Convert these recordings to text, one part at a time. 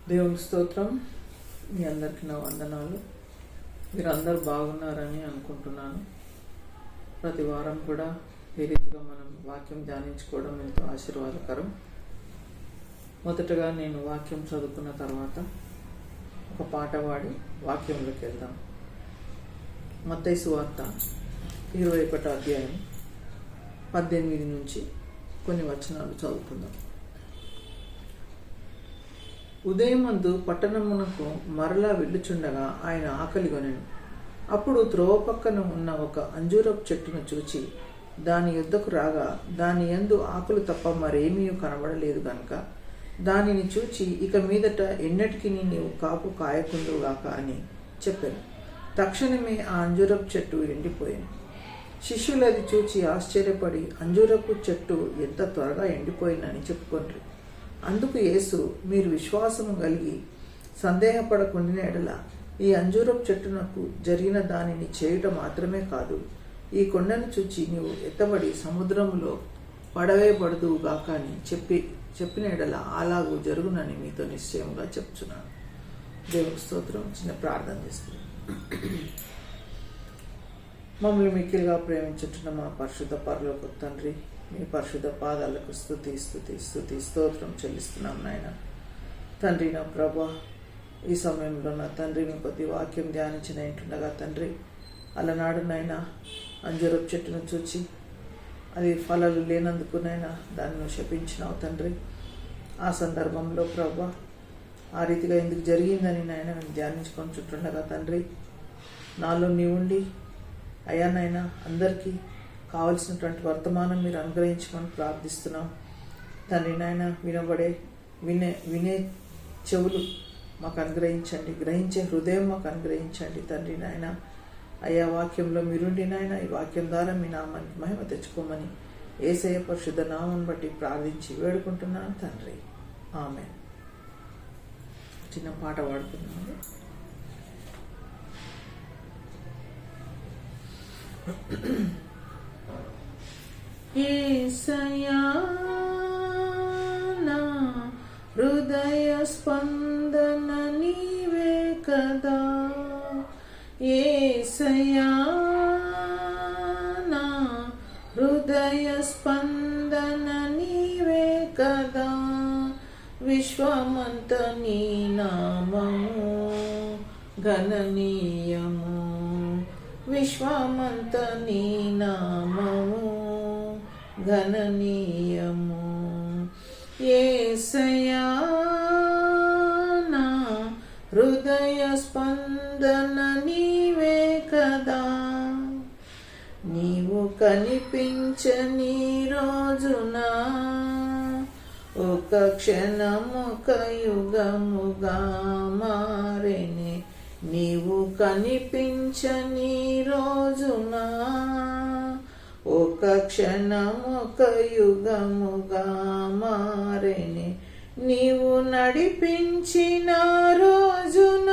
దేవుని స్తోత్రం. మీ అందరికీ నా వందనాలు. మీరందరూ బాగున్నారని అనుకుంటున్నాను. ప్రతి వారం కూడా ఈ రీతిగా మనం వాక్యం ధ్యానించుకోవడం ఎంతో ఆశీర్వాదకరం. మొదటగా నేను వాక్యం చదువుకున్న తర్వాత ఒక పాట పాడి వాక్యంలోకి వెళ్దాం. మత్తయి సువార్త 21వ అధ్యాయం 18 నుంచి కొన్ని వచనాలు చదువుకుందాం. ఉదయమందు పట్టణమునకు మరలా వెళ్ళుచుండగా ఆయన ఆకలిగొనెను. అప్పుడు త్రోవ పక్కన ఉన్న ఒక అంజూరపు చెట్టును చూచి దాని యొద్దకు రాగా దాని యందు ఆకులు తప్ప మరేమీ కనబడలేదు గనుక దానిని చూచి ఇక మీదట ఎన్నటికీ నీవు కాపు కాయకుందుగాక అని చెప్పాను. తక్షణమే ఆ అంజూరపు చెట్టు ఎండిపోయాను. శిష్యులు అది చూచి ఆశ్చర్యపడి అంజూరపు చెట్టు ఎంత త్వరగా ఎండిపోయిందని చెప్పుకొండ్రు. అందుకు యేసు, మీరు విశ్వాసము కలిగి సందేహపడకుండా ఎడల ఈ అంజూరపు చెట్టునకు జరిగిన దానిని చేయుట మాత్రమే కాదు, ఈ కొండను చూచి నీవు ఎత్తబడి సముద్రములో పడవేయబడుదువుగాక అని చెప్పిన ఎడల అలాగూ జరుగునని మీతో నిశ్చయముగా చెప్తున్నాను. దేవుని స్తోత్రం. చిన్న ప్రార్థన చేస్తున్నాను. మమ్మల్ని మిక్కిలిగా ప్రేమించుచున్న మా పరిశుద్ధ పరలోక తండ్రి, మీ పరిశుద్ధ పాదాలకు స్తుతి స్తోత్రం చెల్లిస్తున్నాం నాయన. తండ్రి, నా ప్రభా, ఈ సమయంలో నా తండ్రి మీ కొద్ది వాక్యం ధ్యానించిన ఇంటుండగా తండ్రి, అలనాడు నాయన అంజూరపు చెట్టును చూచి అది ఫలాలు లేనందుకు నాయన దాన్ని శపించినావు తండ్రి. ఆ సందర్భంలో ప్రభా ఆ రీతిగా ఎందుకు జరిగిందని నాయన మేము ధ్యానించుకొని చుట్టుండగా తండ్రి, నాలో నీవుండి అయ్యా నాయన అందరికీ కావలసినటువంటి వర్తమానం మీరు అనుగ్రహించమని ప్రార్థిస్తున్నాం తండ్రి. నాయన వినే చెవులు మాకు అనుగ్రహించండి, గ్రహించే హృదయం మాకు అనుగ్రహించండి తండ్రి. నాయన అయ్యా వాక్యంలో మీరుండి నాయన ఈ వాక్యం ద్వారా మీ నామానికి మహిమ తెచ్చుకోమని యేసయ్య పరిశుద్ధ నామం బట్టి ప్రార్థించి వేడుకుంటున్నాను తండ్రి. ఆమేన్. చిన్న పాట పాడుతున్నాను. యేసయ్యా నా హృదయ స్పందన నీవే కదా, యేసయ్యా నా హృదయ స్పందన నీవే కదా, విశ్వమంత నీ నామము గణనీయము, విశ్వమంత నీ నామము గణనీయము, యేసయ్యా నా హృదయ స్పందన నీవే కదా, నీవు కనిపించని రోజున ఒక క్షణముక యుగముగా మారెనే, నీవు కనిపించని రోజున ఒక క్షణముక యుగముగా మారెనే, నీవు నడిపించిన రోజున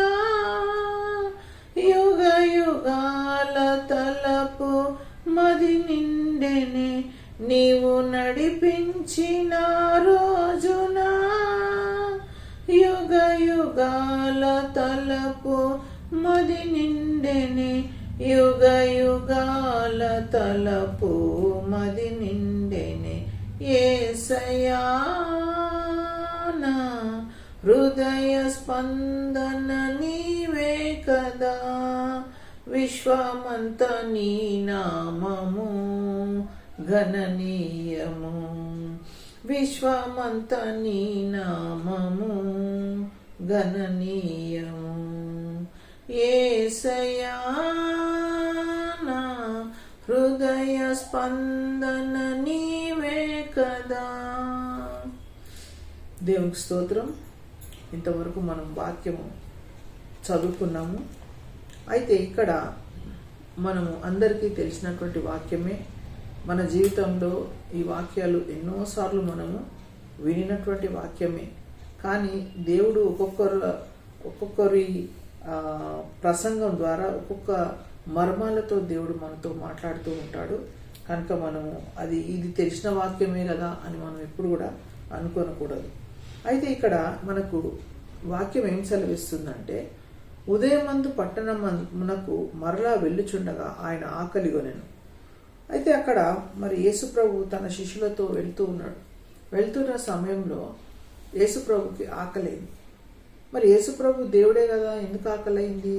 యుగ యుగాల తలపు మది నిండెనే, నీవు నడిపించిన రోజున యుగ యుగాల తలపు మది నిండెనే, యుగ యుగాల తలపు మది నిండెనే, యేసయ్యా నా హృదయ స్పందన నీవే కదా, విశ్వమంత నీ నామము గణనీయము, విశ్వమంత నీ నామము గణనీయము, యేసయ్యా నా హృదయ స్పందన నీవే కదా. దేవునికి స్తోత్రం. ఇంతవరకు మనం వాక్యము చదువుకున్నాము. అయితే ఇక్కడ మనము అందరికీ తెలిసినటువంటి వాక్యమే. మన జీవితంలో ఈ వాక్యాలు ఎన్నోసార్లు మనము వినినటువంటి వాక్యమే. కానీ దేవుడు ఒక్కొక్కరి ప్రసంగం ద్వారా ఒక్కొక్క మర్మాలతో దేవుడు మనతో మాట్లాడుతూ ఉంటాడు. కనుక మనము ఇది తెలిసిన వాక్యమే కదా అని మనం ఎప్పుడు కూడా అనుకోనకూడదు. అయితే ఇక్కడ మనకు వాక్యం ఏం సెలవిస్తుందంటే, ఉదయమందు పట్టణమునకు మరలా వెళ్ళుచుండగా ఆయన ఆకలిగొనెను. అయితే అక్కడ మరి యేసుప్రభు తన శిష్యులతో వెళ్తూ ఉన్నాడు. వెళ్తున్న సమయంలో యేసుప్రభుకి ఆకలైంది. మరి యేసుప్రభు దేవుడే కదా, ఎందుకు ఆకలైంది?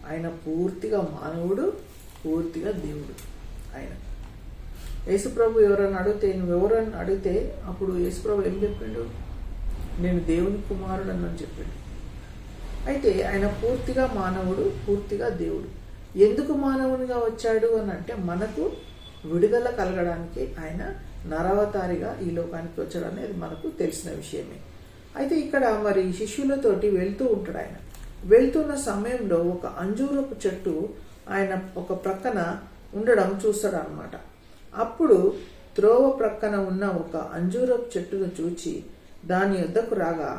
ఆయన పూర్తిగా మానవుడు, పూర్తిగా దేవుడు. ఆయన యేసుప్రభు ఎవరన్నా అడిగితే, నువ్వెవరని అడిగితే అప్పుడు యేసుప్రభు ఏం చెప్పిండు? నేను దేవుని కుమారుడు అని చెప్పిండు. అయితే ఆయన పూర్తిగా మానవుడు, పూర్తిగా దేవుడు. ఎందుకు మానవునిగా వచ్చాడు అని అంటే, మనకు విడుదల కలగడానికి ఆయన నరవతారిగా ఈ లోకానికి వచ్చాడు అనేది మనకు తెలిసిన విషయమే. అయితే ఇక్కడ మరి శిష్యులతోటి వెళ్తూ ఉంటాడు. ఆయన వెళ్తున్న సమయంలో ఒక అంజూరపు చెట్టు ఆయన ఒక ప్రక్కన ఉండడం చూస్తాడు అనమాట. అప్పుడు త్రోవ ప్రక్కన ఉన్న ఒక అంజూరపు చెట్టును చూచి దాని యొద్దకు రాగా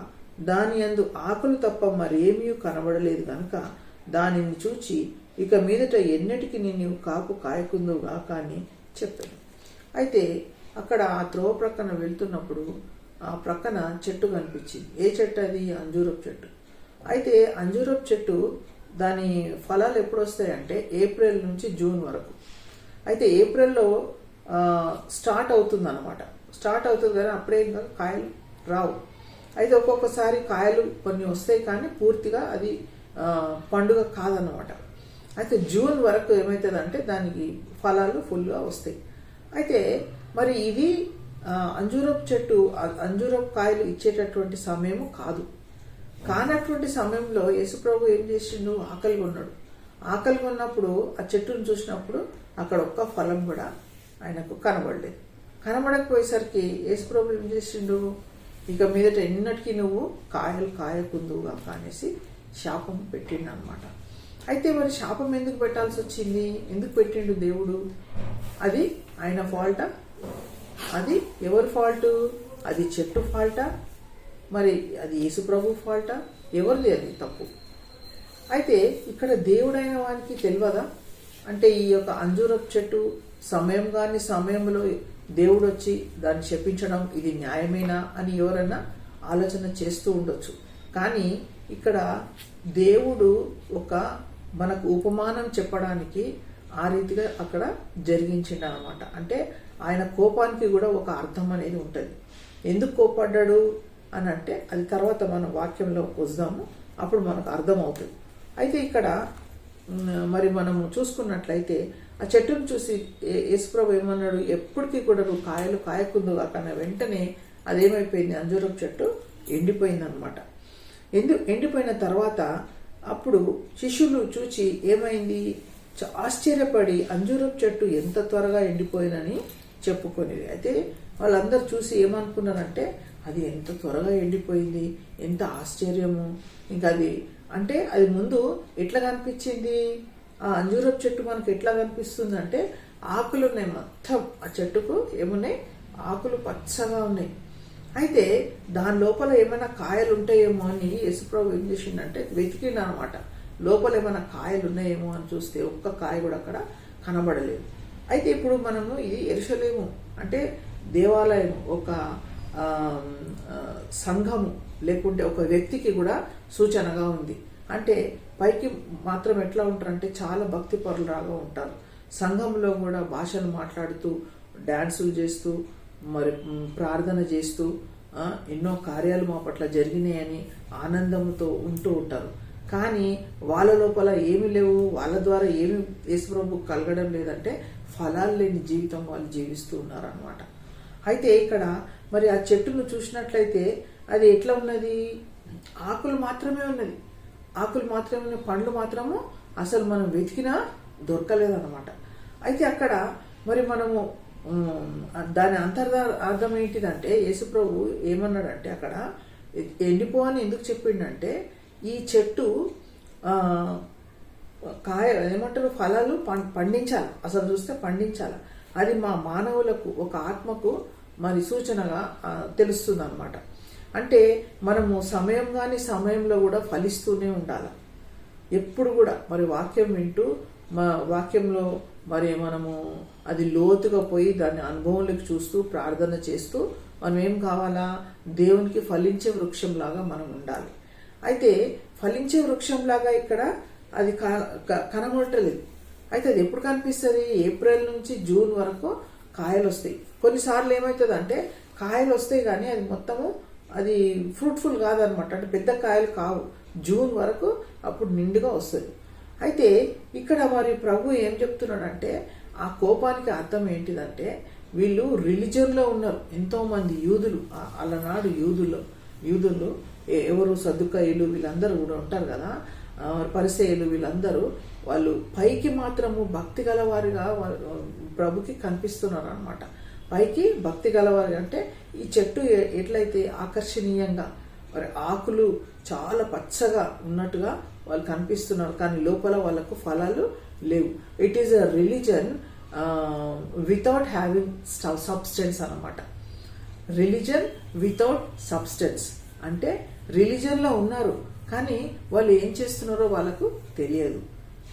దాని యందు ఆకులు తప్ప మరేమీ కనబడలేదు కనుక దానిని చూచి, ఇక మీదట ఎన్నటికి నీవు కాపు కాయకుందువుగా కానీ చెప్పాను. అయితే అక్కడ ఆ త్రోవ ప్రక్కన వెళ్తున్నప్పుడు ఆ ప్రక్కన చెట్టు కనిపించింది. ఏ చెట్టు అది? అంజూరపు చెట్టు. అయితే అంజూరపు చెట్టు దాని ఫలాలు ఎప్పుడు వస్తాయంటే ఏప్రిల్ నుంచి జూన్ వరకు. అయితే ఏప్రిల్లో స్టార్ట్ అవుతుంది అనమాట. స్టార్ట్ అవుతుంది కానీ అప్పుడే ఇంకా కాయలు రావు. అయితే ఒక్కొక్కసారి కాయలు కొన్ని వస్తాయి కానీ పూర్తిగా అది పండుగ కాదన్నమాట. అయితే జూన్ వరకు ఏమవుతుందంటే దానికి ఫలాలు ఫుల్గా వస్తాయి. అయితే మరి ఇది అంజూరపు చెట్టు అంజూరపు కాయలు ఇచ్చేటటువంటి సమయము కాదు. కానటువంటి సమయంలో యేసుప్రభు ఏం చేసిండు? ఆకలిగా ఉన్నాడు. ఆకలిగా ఉన్నప్పుడు ఆ చెట్టును చూసినప్పుడు అక్కడ ఒక్క ఫలం కూడా ఆయనకు కనబడలేదు. కనబడకపోయేసరికి యేసుప్రభు ఏం చేసిండు? ఇక మీదట ఎన్నటికీ నువ్వు కాయలు కాయకుందువుగా అనేసి శాపం పెట్టిండు అనమాట. అయితే మరి శాపం ఎందుకు పెట్టాల్సి వచ్చింది? ఎందుకు పెట్టిండు దేవుడు? అది ఆయన ఫాల్టా? అది ఎవరి ఫాల్టు? అది చెట్టు ఫాల్టా? మరి అది యేసుప్రభు ఫాల్టా? ఎవరిది అది తప్పు? అయితే ఇక్కడ దేవుడైన వానికి తెలియదా? అంటే ఈ యొక్క అంజూరపు చెట్టు సమయం కాని సమయంలో దేవుడు వచ్చి దాన్ని శపించడం ఇది న్యాయమేనా అని ఎవరన్నా ఆలోచన చేస్తూ ఉండొచ్చు. కానీ ఇక్కడ దేవుడు ఒక మనకు ఉపమానం చెప్పడానికి ఆ రీతిగా అక్కడ జరిగించిండు అనమాట. అంటే ఆయన కోపానికి కూడా ఒక అర్థం అనేది ఉంటుంది. ఎందుకు కోపడ్డాడు అని అంటే అది తర్వాత మనం వాక్యంలో వద్దాము, అప్పుడు మనకు అర్థమవుతుంది. అయితే ఇక్కడ మరి మనము చూసుకున్నట్లయితే ఆ చెట్టును చూసి యేసుప్రభు ఏమన్నాడు? ఎప్పటికీ కూడా నువ్వు కాయలు కాయకుందుగా కానీ వెంటనే అదేమైపోయింది? అంజూరపు చెట్టు ఎండిపోయింది అనమాట. ఎండిపోయిన తర్వాత అప్పుడు శిష్యులు చూచి ఏమైంది? ఆశ్చర్యపడి అంజూరపు చెట్టు ఎంత త్వరగా ఎండిపోయిందని చెప్పుకునేది. అయితే వాళ్ళందరూ చూసి ఏమనుకున్నారంటే, అది ఎంత త్వరగా ఎండిపోయింది, ఎంత ఆశ్చర్యము. ఇంకా అది అంటే అది ముందు ఎట్లా కనిపించింది? ఆ అంజూరపు చెట్టు మనకు ఎట్లా కనిపిస్తుంది అంటే ఆకులు ఉన్నాయి, మొత్తం ఆ చెట్టుకు ఏమున్నాయి? ఆకులు పచ్చగా ఉన్నాయి. అయితే దాని లోపల ఏమైనా కాయలు ఉంటాయేమో అని యేసుప్రభు ఏం చేసిండంటే వెతికిండు అనమాట. లోపల ఏమైనా కాయలు ఉన్నాయేమో అని చూస్తే ఒక్క కాయ కూడా అక్కడ కనబడలేదు. అయితే ఇప్పుడు మనము ఇది యెరూషలేము అంటే దేవాలయం, ఒక సంఘము లేకుంటే ఒక వ్యక్తికి కూడా సూచనగా ఉంది. అంటే పైకి మాత్రం ఎట్లా ఉంటారంటే చాలా భక్తి పరులులాగా ఉంటారు. సంఘంలో కూడా భాషలు మాట్లాడుతూ డాన్సులు చేస్తూ మరి ప్రార్థన చేస్తూ ఎన్నో కార్యాలు మా పట్ల జరిగినాయని ఆనందంతో ఉంటూ ఉంటారు. కానీ వాళ్ళ లోపల ఏమి లేవు, వాళ్ళ ద్వారా ఏమి యేసుప్రభుకు కలగడం లేదంటే ఫలాలు లేని జీవితం వాళ్ళు జీవిస్తూ ఉన్నారనమాట. అయితే ఇక్కడ మరి ఆ చెట్టును చూసినట్లయితే అది ఎట్లా ఉన్నది? ఆకులు మాత్రమే ఉన్నది, ఆకులు మాత్రమే ఉన్న పండ్లు మాత్రము అసలు మనం వెతికినా దొరకలేదన్నమాట. అయితే అక్కడ మరి మనము దాని అర్థం ఏంటిదంటే యేసుప్రభు ఏమన్నాడంటే అక్కడ ఎండిపో అని ఎందుకు చెప్పిండంటే ఈ చెట్టు కాయ ఏమంటారు ఫలాలు పండించాలి, అసలు చూస్తే పండించాలి. అది మా మానవులకు ఒక ఆత్మకు మరి సూచనగా తెలుస్తుంది అనమాట. అంటే మనము సమయం కాని సమయంలో కూడా ఫలిస్తూనే ఉండాలి ఎప్పుడు కూడా. మరి వాక్యం వింటూ వాక్యంలో మరి మనము అది లోతుగా పోయి దాన్ని అనుభవంలోకి చూస్తూ ప్రార్థన చేస్తూ మనం ఏం కావాలా? దేవునికి ఫలించే వృక్షంలాగా మనం ఉండాలి. అయితే ఫలించే వృక్షంలాగా ఇక్కడ అది కనబడలేదు. అయితే అది ఎప్పుడు కనిపిస్తుంది? ఏప్రిల్ నుంచి జూన్ వరకు కాయలు వస్తాయి. కొన్నిసార్లు ఏమవుతుంది అంటే కాయలు వస్తాయి కానీ అది మొత్తము అది ఫ్రూట్ఫుల్ కాదనమాట, అంటే పెద్ద కాయలు కావు. జూన్ వరకు అప్పుడు నిండుగా వస్తుంది. అయితే ఇక్కడ మరి ప్రభు ఏం చెప్తున్నాడంటే ఆ కోపానికి అర్థం ఏంటిదంటే వీళ్ళు రిలీజన్లో ఉన్నారు. ఎంతోమంది యూదులు, అలనాడు యూదులు ఎవరు సద్దుకాయులు వీళ్ళందరూ కూడా ఉంటారు కదా, పరిసయ్యులు, వీళ్ళందరూ వాళ్ళు పైకి మాత్రము భక్తి గలవారిగా ప్రభుకి కనిపిస్తున్నారు అనమాట. పైకి భక్తి గలవారి అంటే ఈ చెట్టు ఎట్లయితే ఆకర్షణీయంగా మరి ఆకులు చాలా పచ్చగా ఉన్నట్టుగా వాళ్ళు కనిపిస్తున్నారు, కానీ లోపల వాళ్ళకు ఫలాలు లేవు. It is a religion without having substance అన్నమాట. రిలీజన్ వితౌట్ సబ్స్టెన్స్ అంటే రిలీజన్లో ఉన్నారు కానీ వాళ్ళు ఏం చేస్తున్నారో వాళ్ళకు తెలియదు.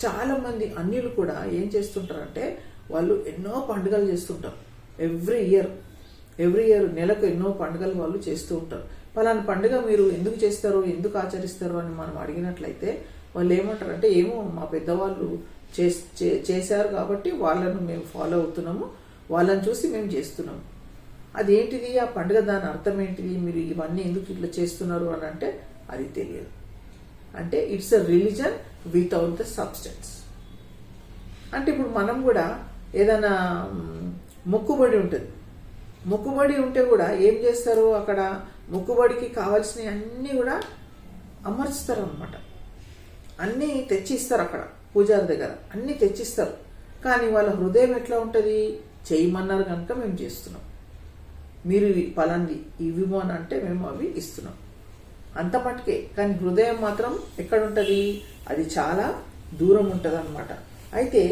చాలా మంది అన్యులు కూడా ఏం చేస్తుంటారంటే వాళ్ళు ఎన్నో పండుగలు చేస్తుంటారు. ఎవ్రీ ఇయర్ నెలకు ఎన్నో పండుగలు వాళ్ళు చేస్తూ ఉంటారు. పలానా పండుగ మీరు ఎందుకు చేస్తారు, ఎందుకు ఆచరిస్తారు అని మనం అడిగినట్లయితే వాళ్ళు ఏమంటారంటే ఏమో మా పెద్దవాళ్ళు చేశారు కాబట్టి వాళ్ళను మేము ఫాలో అవుతున్నాము, వాళ్ళని చూసి మేము చేస్తున్నాము. అదేంటిది ఆ పండుగ, దాని అర్థం ఏంటిది, మీరు ఇవన్నీ ఎందుకు ఇట్లా చేస్తున్నారు అని అంటే అది తెలియదు. అంటే it's a religion without the substance. అంటే ఇప్పుడు మనం కూడా ఏదైనా మొక్కుబడి ఉంటుంది, మొక్కుబడి ఉంటే కూడా ఏం చేస్తారు, అక్కడ మొక్కుబడికి కావాల్సినవి అన్నీ కూడా అమర్చుతారు అనమాట. అన్నీ తెచ్చిస్తారు, అక్కడ పూజారి దగ్గర అన్నీ తెచ్చిస్తారు. కానీ వాళ్ళ హృదయం ఎట్లా ఉంటుంది, చేయమన్నారు కనుక మేము చేస్తున్నాం, మీరు పలాంది ఇవ్వము అని అంటే మేము అవి ఇస్తున్నాం, అంత మటుకే. కానీ హృదయం మాత్రం ఎక్కడుంటుంది, అది చాలా దూరం ఉంటుంది అనమాట. అయితే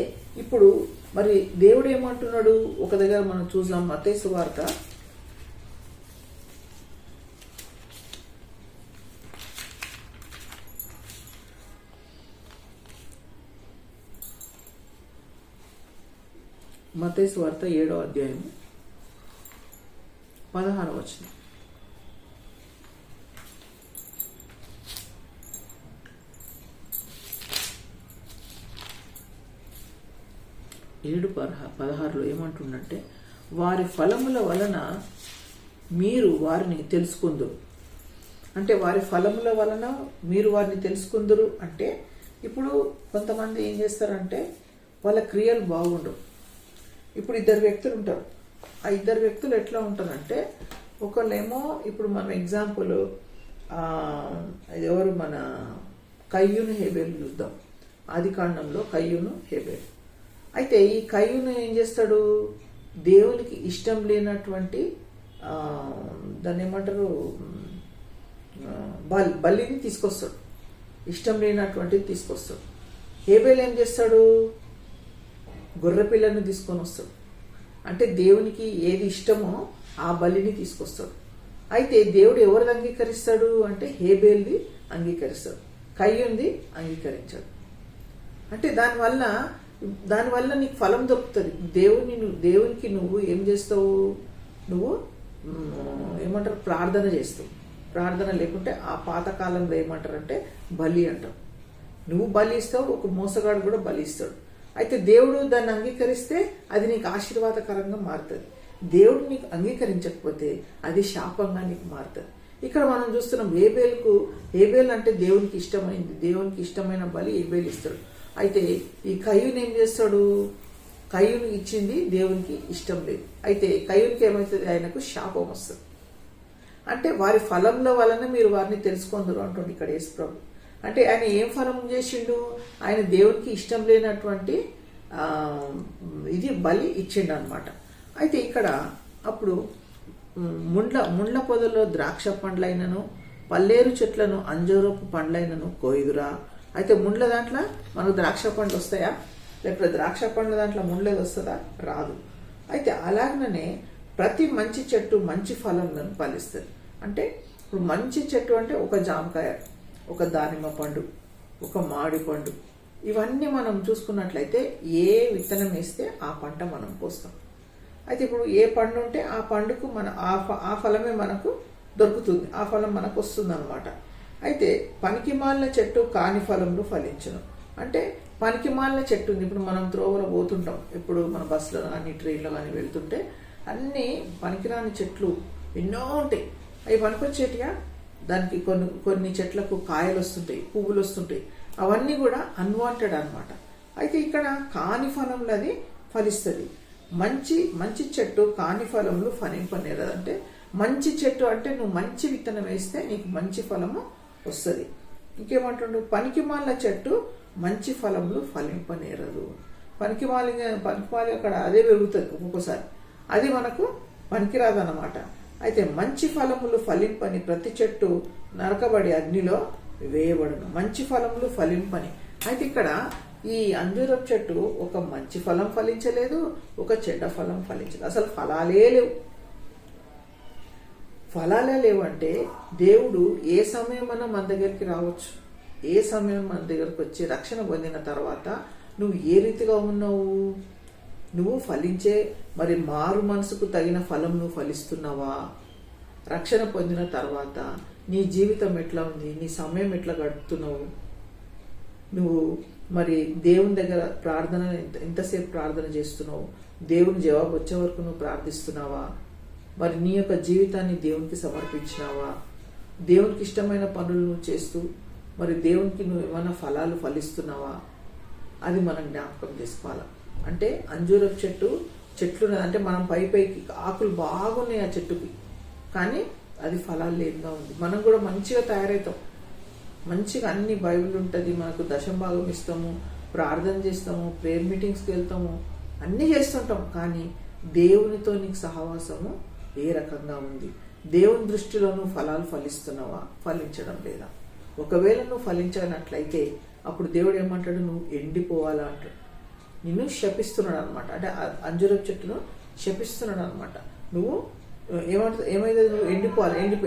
ఇప్పుడు మరి దేవుడు ఏమంటున్నాడు, ఒక దగ్గర మనం చూద్దాం. మత్తయి సువార్త 7వ అధ్యాయం 16వ వచనం. ఏడు 16లో ఏమంటుందంటే వారి ఫలముల వలన మీరు వారిని తెలుసుకుందురు. అంటే వారి ఫలముల వలన మీరు వారిని తెలుసుకుందురు అంటే ఇప్పుడు కొంతమంది ఏం చేస్తారంటే వాళ్ళ క్రియలు బాగుండవు. ఇప్పుడు ఇద్దరు వ్యక్తులు ఉంటారు, ఆ ఇద్దరు వ్యక్తులు ఎట్లా ఉంటారంటే ఒకళ్ళేమో ఇప్పుడు మనం ఎగ్జాంపుల్ ఎవరు మన కయ్యూను హేబేలు చూద్దాం. ఆదికాండంలో కయ్యూను హేబేలు. అయితే ఈ కయ్యూను ఏం చేస్తాడు, దేవునికి ఇష్టం లేనటువంటి దాన్ని ఏమంటారు బలిని తీసుకొస్తాడు, ఇష్టం లేనటువంటిది తీసుకొస్తాడు. హేబేలు ఏం చేస్తాడు, గొర్రెపిల్లను తీసుకొని వస్తాడు. అంటే దేవునికి ఏది ఇష్టమో ఆ బలిని తీసుకొస్తాడు. అయితే దేవుడు ఎవరిది అంగీకరిస్తాడు అంటే హేబేల్ది అంగీకరిస్తాడు, కయ్యూన్ది అంగీకరించాడు. అంటే దానివల్ల నీకు ఫలం దొరుకుతుంది. దేవునికి నువ్వు ఏం చేస్తావు, నువ్వు ఏమంటారు ప్రార్థన చేస్తావు. ప్రార్థన లేకుంటే ఆ పాతకాలంలో ఏమంటారంటే బలి అంటావు. నువ్వు బలి ఇస్తావు, ఒక మోసగాడు కూడా బలి ఇస్తాడు. అయితే దేవుడు దాన్ని అంగీకరిస్తే అది నీకు ఆశీర్వాదకరంగా మారుతుంది. దేవుడు నీకు అంగీకరించకపోతే అది శాపంగా నీకు మారుతుంది. ఇక్కడ మనం చూస్తున్నాం హేబేలు అంటే దేవునికి ఇష్టమైంది, దేవునికి ఇష్టమైన బలి హేబేలు ఇస్తాడు. అయితే ఈ కయ్యూను ఏం చేస్తాడు, కయ్యూను ఇచ్చింది దేవునికి ఇష్టం లేదు. అయితే కయ్యూనికి ఏమవుతుంది, ఆయనకు శాపం వస్తుంది. అంటే వారి ఫలంలో వలన మీరు వారిని తెలుసుకుందరు అంటుంది ఇక్కడ యేసు ప్రభు. అంటే ఆయన ఏం ఫలం చేసిండు, ఆయన దేవునికి ఇష్టం లేనటువంటి ఇది బలి ఇచ్చిండు అనమాట. అయితే ఇక్కడ అప్పుడు ముండ్ల పొదల్లో ద్రాక్ష పండ్లైనను పల్లేరు చెట్లను అంజూరపు పండ్లైనను కోయుదురా. అయితే ముండ్ల దాంట్లో మనకు ద్రాక్ష పండ్లు వస్తాయా, లేకపోతే ద్రాక్ష పండ్ల దాంట్లో ముండ్లేదు వస్తుందా, రాదు. అయితే అలాగనే ప్రతి మంచి చెట్టు మంచి ఫలంలను ఫలిస్తుంది. అంటే ఇప్పుడు మంచి చెట్టు అంటే ఒక జామకాయ, ఒక దానిమ్మ పండు, ఒక మామిడి పండు, ఇవన్నీ మనం చూసుకున్నట్లయితే ఏ విత్తనం వేస్తే ఆ పంట మనం పోస్తాం. అయితే ఇప్పుడు ఏ పండు ఉంటే ఆ పండుకు మన ఆ ఫలమే మనకు దొరుకుతుంది, ఆ ఫలం మనకు వస్తుంది అనమాట. అయితే పనికిమాలిన చెట్టు కాని ఫలములు ఫలించును. అంటే పనికిమాలిన చెట్టు ఉంది. ఇప్పుడు మనం త్రోవలో పోతుంటాం, ఇప్పుడు మన బస్సులో కానీ ట్రైన్లో కానీ వెళ్తుంటే అన్నీ పనికిరాని చెట్లు ఎన్నో ఉంటాయి. అవి పనికొచ్చేటిగా దానికి కొన్ని చెట్లకు కాయలు వస్తుంటాయి, పువ్వులు వస్తుంటాయి, అవన్నీ కూడా అన్వాంటెడ్ అనమాట. అయితే ఇక్కడ కాని ఫలములు అది ఫలిస్తుంది. మంచి చెట్టు కాని ఫలములు ఫలింపనేరదు. అంటే మంచి చెట్టు అంటే నువ్వు మంచి విత్తనం వేస్తే నీకు మంచి ఫలము వస్తుంది. ఇంకేమంటుండు, పనికిమాలిన చెట్టు మంచి ఫలములు ఫలింపనేరదు. పనికిమాలి అక్కడ అదే పెరుగుతుంది ఒక్కొక్కసారి, అది మనకు పనికిరాదన్నమాట. అయితే మంచి ఫలములు ఫలింపని ప్రతి చెట్టు నరకబడి అగ్నిలో వేయబడును. మంచి ఫలములు ఫలింపని. అయితే ఇక్కడ ఈ అంజూరపు చెట్టు ఒక మంచి ఫలం ఫలించలేదు, ఒక చెడ్డ ఫలం ఫలించలేదు. అసలు ఫలాలే లేవు. అంటే దేవుడు ఏ సమయం మన దగ్గరికి రావచ్చు, ఏ సమయం మన దగ్గరకు వచ్చి రక్షణ పొందిన తర్వాత నువ్వు ఏ రీతిగా ఉన్నావు, నువ్వు ఫలించే మరి మారు మనసుకు తగిన ఫలం నువ్వు ఫలిస్తున్నావా? రక్షణ పొందిన తర్వాత నీ జీవితం ఎట్లా ఉంది, నీ సమయం ఎట్లా గడుపుతున్నావు, నువ్వు మరి దేవుని దగ్గర ప్రార్థన ఎంతసేపు ప్రార్థన చేస్తున్నావు, దేవుని జవాబు వచ్చే వరకు నువ్వు ప్రార్థిస్తున్నావా, మరి నీ యొక్క జీవితాన్ని దేవునికి సమర్పించినావా, దేవునికి ఇష్టమైన పనులు నువ్వు చేస్తూ మరి దేవునికి నువ్వు ఏమైనా ఫలాలు ఫలిస్తున్నావా, అది మనం జ్ఞాపకం చేసుకోవాలి. అంటే అంజూరపు చెట్లు అంటే మనం పైకి ఆకులు బాగున్నాయి ఆ చెట్టుకి, కానీ అది ఫలాలు లేదుగా ఉంది. మనం కూడా మంచిగా తయారవుతాం, మంచిగా అన్ని బైబిల్ ఉంటుంది, మనకు దశమ భాగం ఇస్తాము, ప్రార్థన చేస్తాము, ప్రేయర్ మీటింగ్స్కి వెళ్తాము, అన్నీ చేస్తుంటాం, కానీ దేవునితో నీకు సహవాసము ఏ రకంగా ఉంది, దేవుని దృష్టిలో నువ్వు ఫలాలు ఫలిస్తున్నావా, ఫలించడం లేదా? ఒకవేళ నువ్వు ఫలించనట్లయితే అప్పుడు దేవుడు ఏమంటాడు, నువ్వు ఎండిపోవాలా అంటాడు. నిన్ను శపిస్తున్నాడు అనమాట. అంటే అంజూరపు చెట్టును శపిస్తున్నాడు అనమాట. నువ్వు ఏమైతే నువ్వు ఎండిపోవాలి. ఎందుకు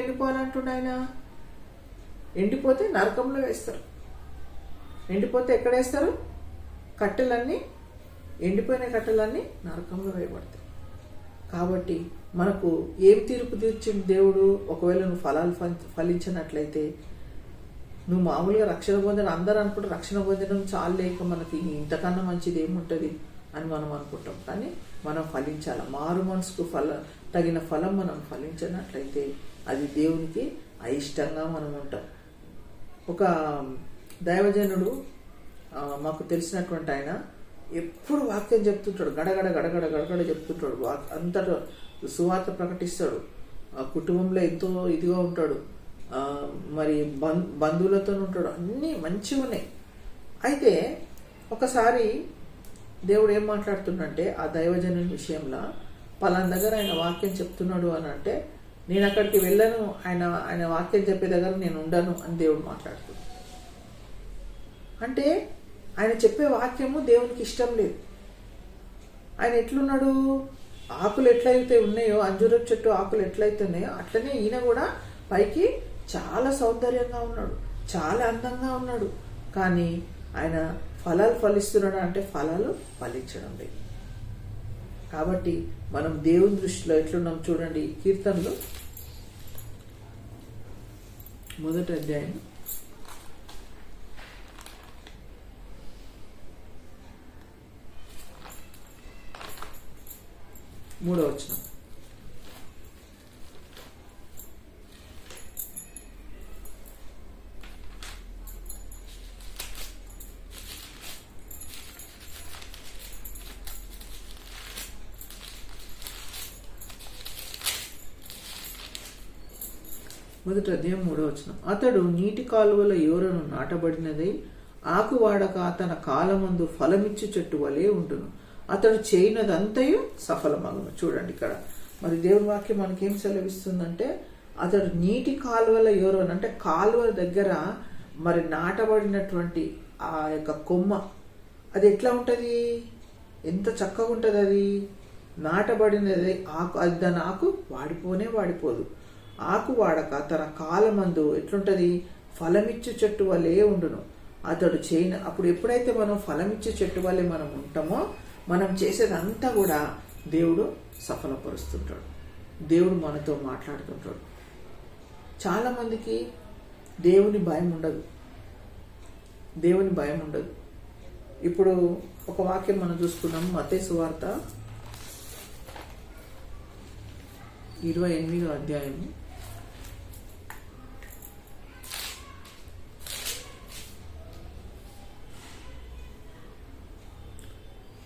ఎండిపోవాలంటుండ ఆయన? ఎండిపోతే నరకంలో వేస్తారు. ఎండిపోతే ఎక్కడ వేస్తారు? కట్టెలన్నీ, ఎండిపోయిన కట్టెలన్నీ నరకంలో వేయబడతాయి. కాబట్టి మనకు ఏం తీర్పు తీర్చింది దేవుడు? ఒకవేళ నువ్వు ఫలాలు ఫలించినట్లయితే, నువ్వు మామూలుగా రక్షణ పొందడం, అందరూ అనుకుంటే రక్షణ పొందడం చాలు, లేక మనకి ఇంతకన్నా మంచిది ఏముంటుంది అని మనం అనుకుంటాం. కానీ మనం ఫలించాలి. మారు మనసుకు తగిన ఫలం మనం ఫలించినట్లయితే అది దేవునికి అయిష్టంగా మనం ఉంటాం. ఒక దైవజనుడు మాకు తెలిసినటువంటి ఆయన ఎప్పుడు వాక్యం చెప్తుంటాడు, గడగడ చెప్తుంటాడు, అంతటా సువార్త ప్రకటిస్తాడు. కుటుంబంలో ఎంతో ఇదిగా ఉంటాడు, మరి బంధువులతో ఉంటాడు, అన్నీ మంచిగా ఉన్నాయి. అయితే ఒకసారి దేవుడు ఏం మాట్లాడుతుండంటే ఆ దైవజనుని విషయంలో, పలానా దగ్గర ఆయన వాక్యం చెప్తున్నాడు అని అంటే, నేను అక్కడికి వెళ్ళను, ఆయన వాక్యం చెప్పే దగ్గర నేను ఉండను అని దేవుడు మాట్లాడుతున్నాడు. అంటే ఆయన చెప్పే వాక్యము దేవునికి ఇష్టం లేదు. ఆయన ఎట్లున్నాడు? ఆకులు ఎట్లయితే ఉన్నాయో, అంజూరపు చెట్టు ఆకులు ఎట్లయితే ఉన్నాయో అట్లనే ఈయన కూడా పైకి చాలా సౌందర్యంగా ఉన్నాడు, చాలా అందంగా ఉన్నాడు. కానీ ఆయన ఫలాలు ఫలిస్తున్నాడు అంటే ఫలాలు ఫలించడం లేదు. కాబట్టి మనం దేవుని దృష్టిలో ఎట్లున్నాం చూడండి. కీర్తనలు 1వ అధ్యాయం 3వ వచనం. మొదటి అధ్యాయం 3వ వచనం. అతడు నీటి కాలువల యోరను నాటబడినదై ఆకువాడక తన కాలమందు ఫలమిచ్చు చెట్టు వలె ఉండును. అతడు చేయనదంతయు సఫలమగును. చూడండి ఇక్కడ మరి దేవుని వాక్యం మనకేం సెలవిస్తుందంటే, అతడు నీటి కాలువల యోరను అంటే కాలువల దగ్గర మరి నాటబడినటువంటి ఆ యొక్క కొమ్మ, అది ఎట్లా ఉంటుంది? ఎంత చక్కగా ఉంటుంది అది నాటబడినది. ఆకు, అది దాని ఆకు వాడిపోదు. ఆకు వాడక తన కాలమందు ఎట్లుంటది? ఫలమిచ్చు చెట్టు వలె ఉండును. అతడు అప్పుడు ఎప్పుడైతే మనం ఫలమిచ్చు చెట్టు వలె మనం ఉంటామో, మనం చేసేదంతా కూడా దేవుడు సఫలపరుస్తుంటాడు, దేవుడు మనతో మాట్లాడుతుంటాడు. చాలామందికి దేవుని భయం ఉండదు. దేవుని భయం ఉండదు. ఇప్పుడు ఒక వాక్యం మనం చూసుకున్నాము, మత్తయి సువార్త 28వ అధ్యాయము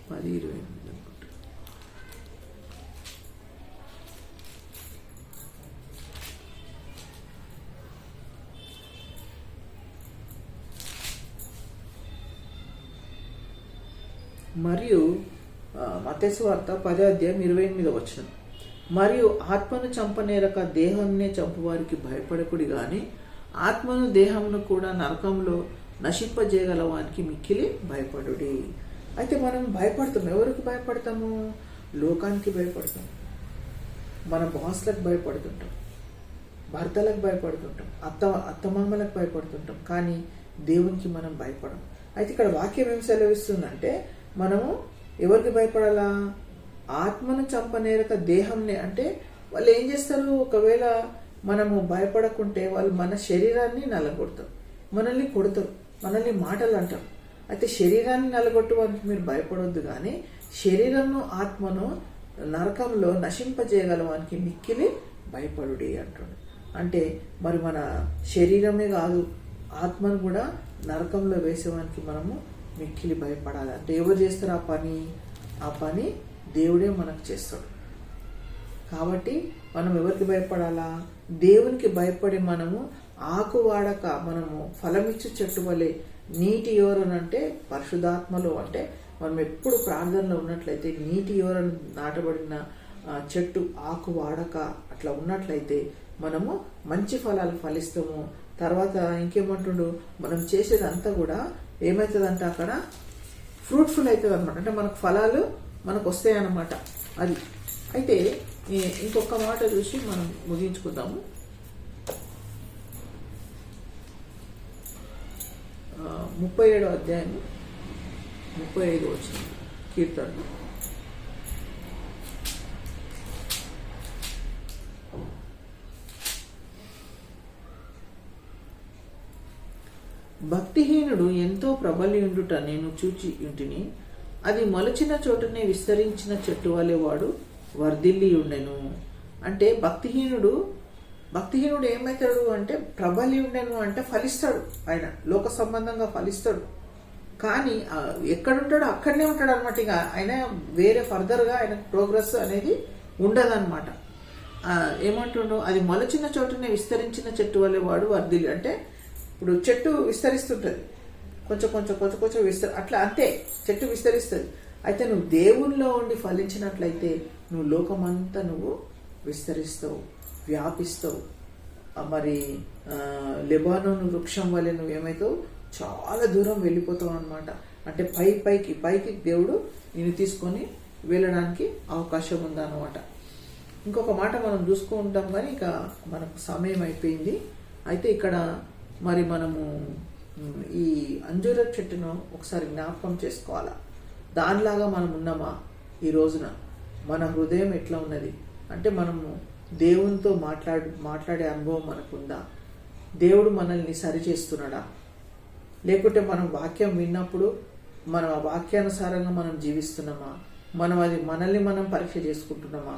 10:28 అనుకుంటా. మరియు మత్తయి సువార్త 10:28 మరియు ఆత్మను చంపనేరక దేహాన్నే చంపువారికి భయపడకుడి గాని ఆత్మను దేహమును కూడా నరకంలో నశింపజేయగలవానికి మిక్కిలి భయపడుడి. అయితే మనం భయపడతాం. ఎవరికి భయపడతాము? లోకానికి భయపడతాం, మన బాస్లకు భయపడుతుంటాం, భర్తలకు భయపడుతుంటాం, అత్తమామలకు భయపడుతుంటాం, కానీ దేవునికి మనం భయపడం. అయితే ఇక్కడ వాక్యం ఏం సెలవిస్తుందంటే మనము ఎవరికి భయపడాలా? ఆత్మను చంపనేరక దేహంనే. అంటే వాళ్ళు ఏం చేస్తారు? ఒకవేళ మనము భయపడకుంటే వాళ్ళు మన శరీరాన్ని నలగొడతారు, మనల్ని కొడతారు, మనల్ని మాటలు అంటారు. అయితే శరీరాన్ని నలగొట్టడానికి మీరు భయపడొద్దు, కానీ శరీరంను ఆత్మను నరకంలో నశింపజేయగలవానికి మిక్కిలి భయపడుడి అంటాడు. అంటే మరి మన శరీరమే కాదు, ఆత్మను కూడా నరకంలో వేసేవానికి మనము మిక్కిలి భయపడాలి. అంటే ఎవరు చేస్తారు ఆ పని దేవుడే మనకు చేస్తాడు. కాబట్టి మనం ఎవరికి భయపడాలా? దేవునికి భయపడి మనము ఆకు వాడక మనము ఫలమిచ్చు చెట్టు వలె నీటి యోరనంటే పరిశుద్ధాత్మలో, అంటే మనం ఎప్పుడు ప్రార్థనలో ఉన్నట్లయితే నీటి యోరను నాటబడిన చెట్టు ఆకు వాడక అట్లా ఉన్నట్లయితే మనము మంచి ఫలాలు ఫలిస్తాము. తర్వాత ఇంకేమంటుండు, మనం చేసేదంతా కూడా ఏమవుతుందంటే అక్కడ ఫ్రూట్ఫుల్ అవుతుంది అనమాట. అంటే మనకు ఫలాలు మనకు వస్తాయి అన్నమాట. అది అయితే ఇంకొక మాట చూసి మనం ముగించుకుందాము. 37వ అధ్యాయం 35 కీర్తన. భక్తిహీనుడు ఎంతో ప్రబలియుండుట నేను చూచి ఇంటిని, అది మొలచిన చోటనే విస్తరించిన చెట్టు వలె వాడు వర్ధిల్లి ఉండెను. అంటే భక్తిహీనుడు ఏమవుతాడు అంటే ప్రబలి ఉండెను అంటే ఫలిస్తాడు. ఆయన లోక సంబంధంగా ఫలిస్తాడు, కానీ ఎక్కడుంటాడో అక్కడనే ఉంటాడు అనమాట. ఇక ఆయన వేరే ఫర్దర్గా ఆయన ప్రోగ్రెస్ అనేది ఉండదన్నమాట. ఏమంటుండో, అది మొలచిన చోటనే విస్తరించిన చెట్టు వలె వాడు వర్ధిల్లి. అంటే ఇప్పుడు చెట్టు విస్తరిస్తుంటుంది, కొంచెం అట్లా అంతే చెట్టు విస్తరిస్తుంది. అయితే నువ్వు దేవుల్లో ఉండి ఫలించినట్లయితే నువ్వు లోకమంతా నువ్వు విస్తరిస్తావు, వ్యాపిస్తావు. మరి లెబానోను వృక్షం వల్ల నువ్వు ఏమైతావు? చాలా దూరం వెళ్ళిపోతావు అనమాట. అంటే పైకి దేవుడు నిన్ను తీసుకొని వెళ్ళడానికి అవకాశం ఉందన్నమాట. ఇంకొక మాట మనం చూసుకుంటాం, కానీ ఇక మనకు సమయం అయిపోయింది. అయితే ఇక్కడ మరి మనము ఈ అంజూర చెట్టును ఒకసారి జ్ఞాపకం చేసుకోవాలా. దానిలాగా మనం ఉన్నామా ఈ రోజున? మన హృదయం ఎట్లా ఉన్నది అంటే మనము దేవునితో మాట్లాడే అనుభవం మనకుందా? దేవుడు మనల్ని సరిచేస్తున్నాడా? లేకుంటే మనం వాక్యం విన్నప్పుడు మనం ఆ వాక్యానుసారంగా మనం జీవిస్తున్నామా? మనల్ని మనం పరీక్ష చేసుకుంటున్నామా?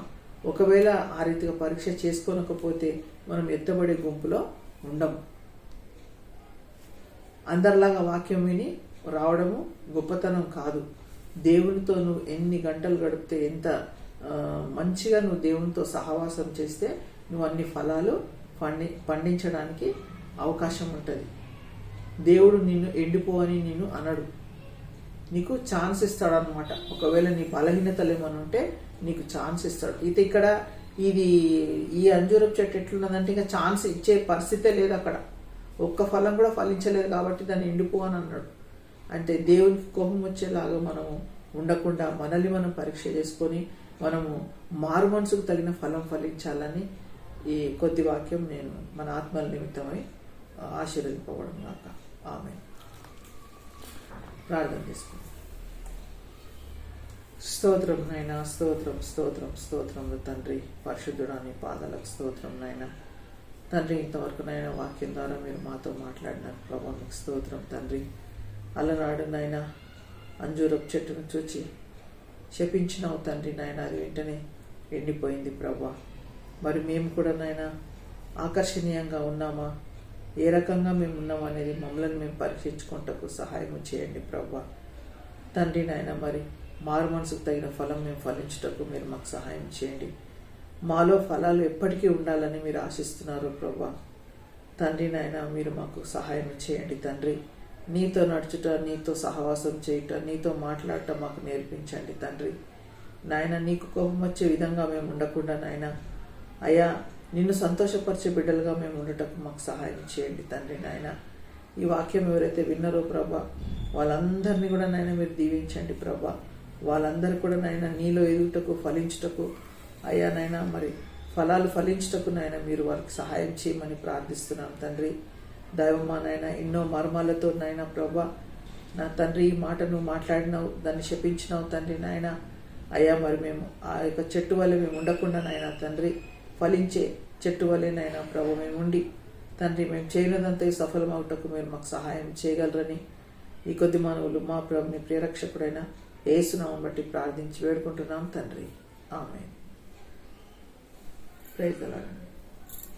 ఒకవేళ ఆ రీతిగా పరీక్ష చేసుకోనకపోతే మనం ఎత్తబడే గుంపులో ఉండం. అందరిలాగా వాక్యం విని రావడము గొప్పతనం కాదు. దేవునితో నువ్వు ఎన్ని గంటలు గడిపితే, ఎంత మంచిగా నువ్వు దేవునితో సహవాసం చేస్తే నువ్వు అన్ని ఫలాలు పండించడానికి అవకాశం ఉంటుంది. దేవుడు నిన్ను ఎండిపోవని నిన్ను అనడు, నీకు ఛాన్స్ ఇస్తాడు అనమాట. ఒకవేళ నీ బలహీనతలు ఏమైనా ఉంటే నీకు ఛాన్స్ ఇస్తాడు. అయితే ఇక్కడ ఈ అంజూరపు చెట్టు ఎట్లున్నదంటే ఇంకా ఛాన్స్ ఇచ్చే పరిస్థితే లేదు. అక్కడ ఒక్క ఫలం కూడా ఫలించలేదు కాబట్టి దాన్ని ఎండిపో అని అన్నాడు. అంటే దేవునికి కోపం వచ్చేలాగా మనము ఉండకుండా మనల్ని మనం పరీక్ష చేసుకొని మనము మారు మనసుకు తగిన ఫలం ఫలించాలని ఈ కొద్ది వాక్యం నేను మన ఆత్మల నిమిత్తమై ఆశీర్వదింపబడం కాక. ఆమేన్. ప్రార్థన చేసుకుందాం. స్తోత్రం నాయనా, స్తోత్రం తండ్రి, పరిశుద్ధుడా నీ పాదాలకు స్తోత్రం నాయనా. తండ్రి ఇంతవరకు నాయన వాక్యం ద్వారా మీరు మాతో మాట్లాడినారు ప్రభా, మీకు స్తోత్రం తండ్రి. అలనాడు నాయన అంజూరపు చెట్టును చూచి శపించినావు తండ్రి నాయన, అది వెంటనే ఎండిపోయింది ప్రభా. మరి మేము కూడా నాయన ఆకర్షణీయంగా ఉన్నామా, ఏ రకంగా మేము ఉన్నామా అనేది మమ్మల్ని మేము పరీక్షించుకుంటకు సహాయం చేయండి ప్రభా తండ్రి నాయన. మరి మారు మనసుకు తగిన ఫలం మేము ఫలించుటకు మీరు మాకు సహాయం చేయండి. మాలో ఫలాలు ఎప్పటికీ ఉండాలని మీరు ఆశిస్తున్నారు ప్రభా తండ్రి నాయన. మీరు మాకు సహాయం చేయండి తండ్రి. నీతో నడుచుట, నీతో సహవాసం చేయుట, నీతో మాట్లాడటం మాకు నేర్పించండి తండ్రి నాయన. నీకు కోపం వచ్చే విధంగా మేము ఉండకుండా నాయన అయ్యా, నిన్ను సంతోషపరిచే బిడ్డలుగా మేము ఉండటకు మాకు సహాయం చేయండి తండ్రి నాయన. ఈ వాక్యం ఎవరైతే విన్నారో ప్రభా, వాళ్ళందరినీ కూడా నాయన మీరు దీవించండి ప్రభా. వాళ్ళందరూ కూడా నాయన నీలో ఎదుగుటకు, ఫలించుటకు అయ్యా నాయన, మరి ఫలాలు ఫలించుటకు నాయన మీరు వారికి సహాయం చేయమని ప్రార్థిస్తున్నాం తండ్రి. దైవమా నాయన, ఎన్నో మర్మాలతో నాయన ప్రభా నా తండ్రి ఈ మాట నువ్వు మాట్లాడినావు, దాన్ని శపించినావు తండ్రి నాయన. అయ్యా మరి మేము ఆ యొక్క చెట్టు వల్ల మేము ఉండకుండా నాయన తండ్రి, ఫలించే చెట్టు వల్లే నాయన ప్రభు మేము ఉండి తండ్రి మేము చేయలేదంతా సఫలం అవుటకు మీరు మాకు సహాయం చేయగలరని ఈ కొద్ది మానవులు మా ప్రభుని ప్రియరక్షకుడైన యేసునామం బట్టి ప్రార్థించి వేడుకుంటున్నాం తండ్రి. ఆమేన్. Praise the lord.